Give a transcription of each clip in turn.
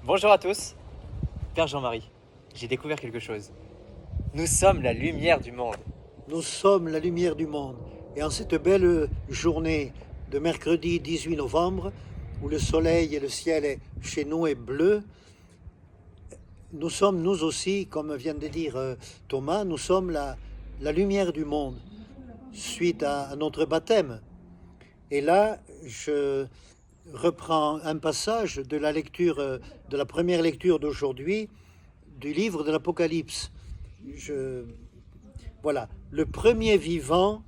Bonjour à tous, Père Jean-Marie, j'ai découvert quelque chose. Nous sommes la lumière du monde. Nous sommes la lumière du monde. Et en cette belle journée de mercredi 18 novembre, où le soleil et le ciel est, chez nous est bleu, nous sommes nous aussi, comme vient de dire Thomas, nous sommes la lumière du monde, suite à notre baptême. Et là, je reprends un passage de la lecture, de la première lecture d'aujourd'hui, du livre de l'Apocalypse. Voilà, le premier vivant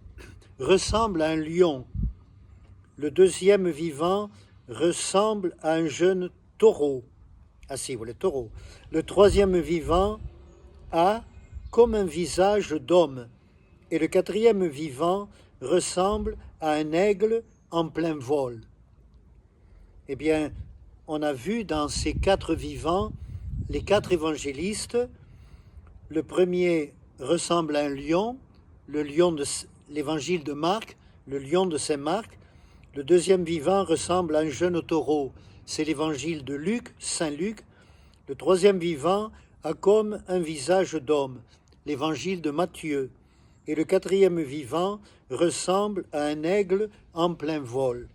ressemble à un lion. Le deuxième vivant ressemble à un jeune taureau. Ah si, voilà, taureau. Le troisième vivant a comme un visage d'homme. Et le quatrième vivant ressemble à un aigle en plein vol. Eh bien, on a vu dans ces quatre vivants les quatre évangélistes. Le premier ressemble à un lion, le lion de l'évangile de Marc, le lion de Saint-Marc. Le deuxième vivant ressemble à un jeune taureau, c'est l'évangile de Luc, Saint Luc. Le troisième vivant a comme un visage d'homme, l'évangile de Matthieu. Et le quatrième vivant ressemble à un aigle en plein vol.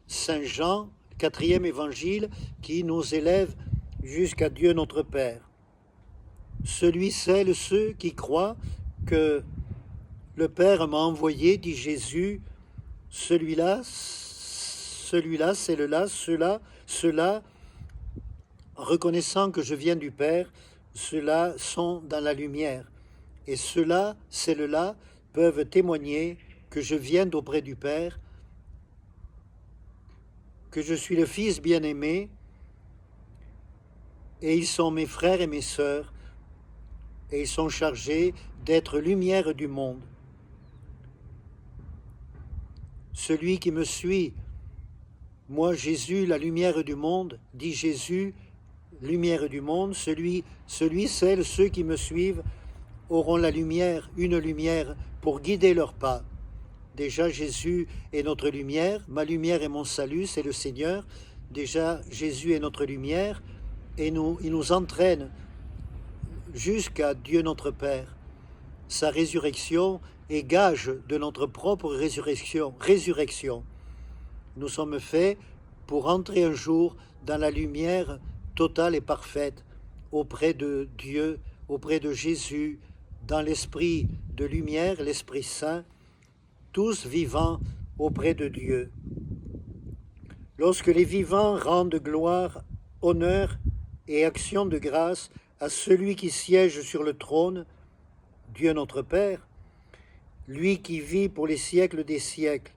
Saint Jean, quatrième évangile, qui nous élève jusqu'à Dieu notre Père. Celui, celles, ceux qui croient que le Père m'a envoyé, dit Jésus, celui-là, celle-là, ceux-là, reconnaissant que je viens du Père, ceux-là sont dans la lumière. Et ceux-là, celles-là, peuvent témoigner que je viens d'auprès du Père, que je suis le Fils bien-aimé, et ils sont mes frères et mes sœurs, et ils sont chargés d'être lumière du monde. Celui qui me suit, moi Jésus, la lumière du monde, dit Jésus, lumière du monde, celui, celles, ceux qui me suivent auront la lumière, une lumière pour guider leurs pas. Déjà Jésus est notre lumière, ma lumière et mon salut, c'est le Seigneur. Déjà Jésus est notre lumière et il nous entraîne jusqu'à Dieu notre Père. Sa résurrection est gage de notre propre résurrection. Nous sommes faits pour entrer un jour dans la lumière totale et parfaite auprès de Dieu, auprès de Jésus, dans l'esprit de lumière, l'Esprit Saint, tous vivants auprès de Dieu. Lorsque les vivants rendent gloire, honneur et action de grâce à celui qui siège sur le trône, Dieu notre Père, lui qui vit pour les siècles des siècles,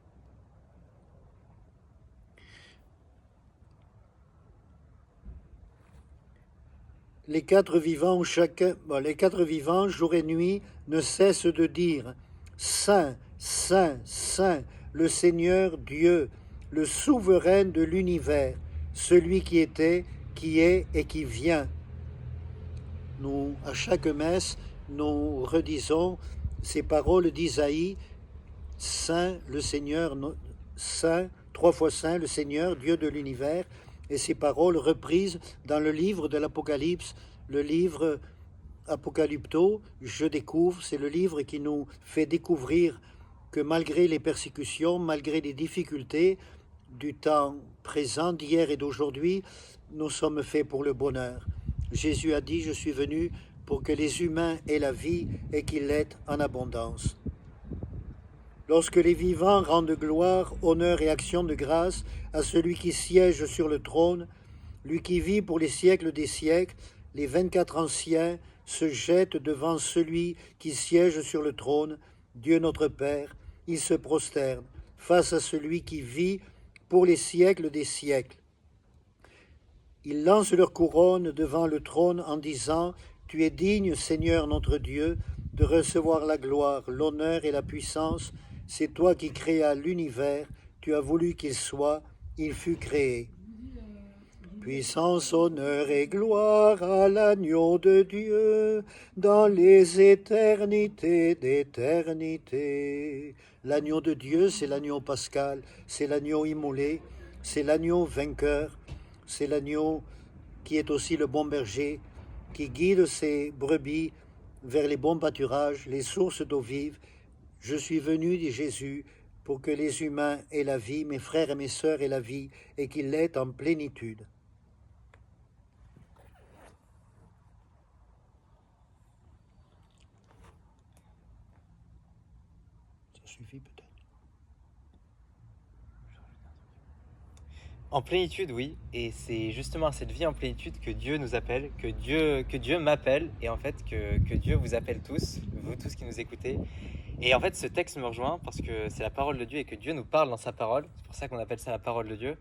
les quatre vivants, jour et nuit, ne cessent de dire « Saint, Saint, Saint, le Seigneur Dieu, le souverain de l'univers, celui qui était, qui est et qui vient. » Nous, à chaque messe, nous redisons ces paroles d'Isaïe, « Saint, le Seigneur, Saint, trois fois Saint, le Seigneur, Dieu de l'univers », et ces paroles reprises dans le livre de l'Apocalypse, le livre Apocalypto, je découvre, c'est le livre qui nous fait découvrir que malgré les persécutions, malgré les difficultés du temps présent, d'hier et d'aujourd'hui, nous sommes faits pour le bonheur. Jésus a dit, je suis venu pour que les humains aient la vie et qu'ils l'aient en abondance. Lorsque les vivants rendent gloire, honneur et action de grâce à celui qui siège sur le trône, lui qui vit pour les siècles des siècles, les 24 anciens se jettent devant celui qui siège sur le trône, Dieu notre Père, ils se prosternent face à celui qui vit pour les siècles des siècles. Ils lancent leur couronne devant le trône en disant « Tu es digne, Seigneur notre Dieu, de recevoir la gloire, l'honneur et la puissance. C'est toi qui créas l'univers, tu as voulu qu'il soit, il fut créé. » Puissance, honneur et gloire à l'agneau de Dieu, dans les éternités d'éternité. L'agneau de Dieu, c'est l'agneau pascal, c'est l'agneau immolé, c'est l'agneau vainqueur, c'est l'agneau qui est aussi le bon berger, qui guide ses brebis vers les bons pâturages, les sources d'eau vive. Je suis venu, dit Jésus, pour que les humains aient la vie, mes frères et mes sœurs aient la vie, et qu'ils l'aient en plénitude. Ça suffit peut-être. En plénitude, oui, et c'est justement à cette vie en plénitude que Dieu nous appelle, que Dieu m'appelle, et en fait que Dieu vous appelle tous, vous tous qui nous écoutez. Et en fait, ce texte me rejoint parce que c'est la parole de Dieu et que Dieu nous parle dans sa parole. C'est pour ça qu'on appelle ça la parole de Dieu.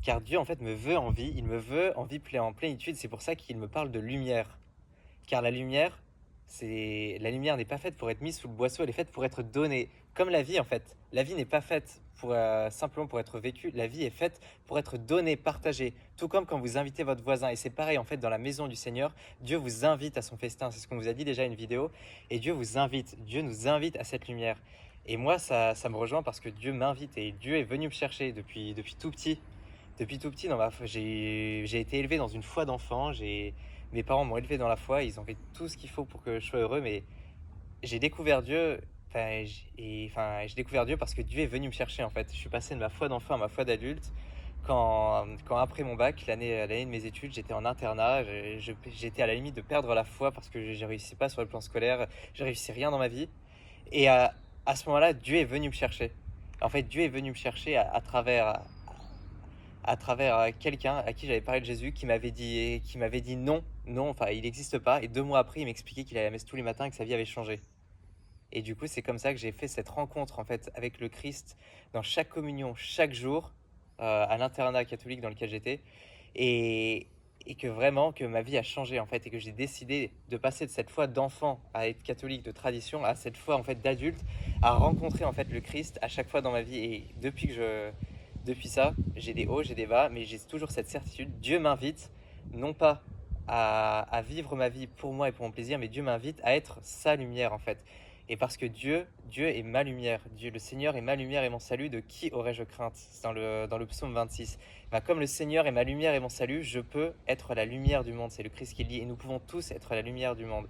Car Dieu, en fait, me veut en vie. Il me veut en vie en plénitude. C'est pour ça qu'il me parle de lumière. Car la lumière, la lumière n'est pas faite pour être mise sous le boisseau. Elle est faite pour être donnée. Comme la vie, en fait. La vie n'est pas faite pour, simplement pour être vécue. La vie est faite pour être donnée, partagée. Tout comme quand vous invitez votre voisin. Et c'est pareil, en fait, dans la maison du Seigneur. Dieu vous invite à son festin. C'est ce qu'on vous a dit déjà une vidéo. Et Dieu vous invite. Dieu nous invite à cette lumière. Et moi, ça me rejoint parce que Dieu m'invite. Et Dieu est venu me chercher depuis tout petit. Depuis tout petit, j'ai été élevé dans une foi d'enfant. Mes parents m'ont élevé dans la foi. Ils ont fait tout ce qu'il faut pour que je sois heureux. Mais j'ai découvert Dieu. J'ai découvert Dieu parce que Dieu est venu me chercher, en fait. Je suis passé de ma foi d'enfant à ma foi d'adulte. Quand après mon bac, l'année de mes études, j'étais en internat. J'étais à la limite de perdre la foi parce que je réussissais pas sur le plan scolaire. Je réussissais rien dans ma vie. Et à ce moment-là, Dieu est venu me chercher. En fait, Dieu est venu me chercher à travers quelqu'un à qui j'avais parlé de Jésus, qui m'avait dit non, enfin il n'existe pas. Et 2 mois après, il m'expliquait qu'il allait à la messe tous les matins et que sa vie avait changé. Et du coup, c'est comme ça que j'ai fait cette rencontre, en fait, avec le Christ dans chaque communion, chaque jour, à l'internat catholique dans lequel j'étais. Et que vraiment, que ma vie a changé, en fait, et que j'ai décidé de passer de cette foi d'enfant à être catholique de tradition à cette foi, en fait, d'adulte, à rencontrer, en fait, le Christ à chaque fois dans ma vie. Et depuis ça, j'ai des hauts, j'ai des bas, mais j'ai toujours cette certitude. Dieu m'invite, non pas à vivre ma vie pour moi et pour mon plaisir, mais Dieu m'invite à être sa lumière, en fait. Et parce que Dieu est ma lumière. Dieu, le Seigneur est ma lumière et mon salut, de qui aurais-je crainte? C'est dans le psaume 26. Comme le Seigneur est ma lumière et mon salut, je peux être la lumière du monde. C'est le Christ qui le dit. Et nous pouvons tous être la lumière du monde.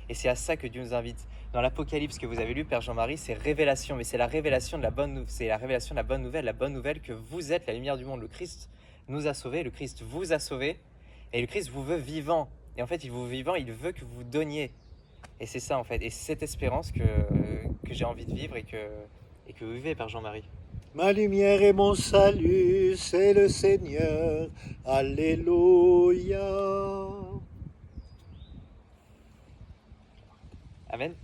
Et c'est à ça que Dieu nous invite. Dans l'Apocalypse que vous avez lu, Père Jean-Marie, c'est révélation. Mais c'est la révélation de la bonne nouvelle. La bonne nouvelle que vous êtes la lumière du monde. Le Christ nous a sauvés. Le Christ vous a sauvés. Et le Christ vous veut vivant. Et en fait, il vous veut vivant. Il veut que vous donniez. Et c'est ça, en fait. Et c'est cette espérance que j'ai envie de vivre et que vous vivez, Père Jean-Marie. Ma lumière et mon salut, c'est le Seigneur. Alléluia. Amen.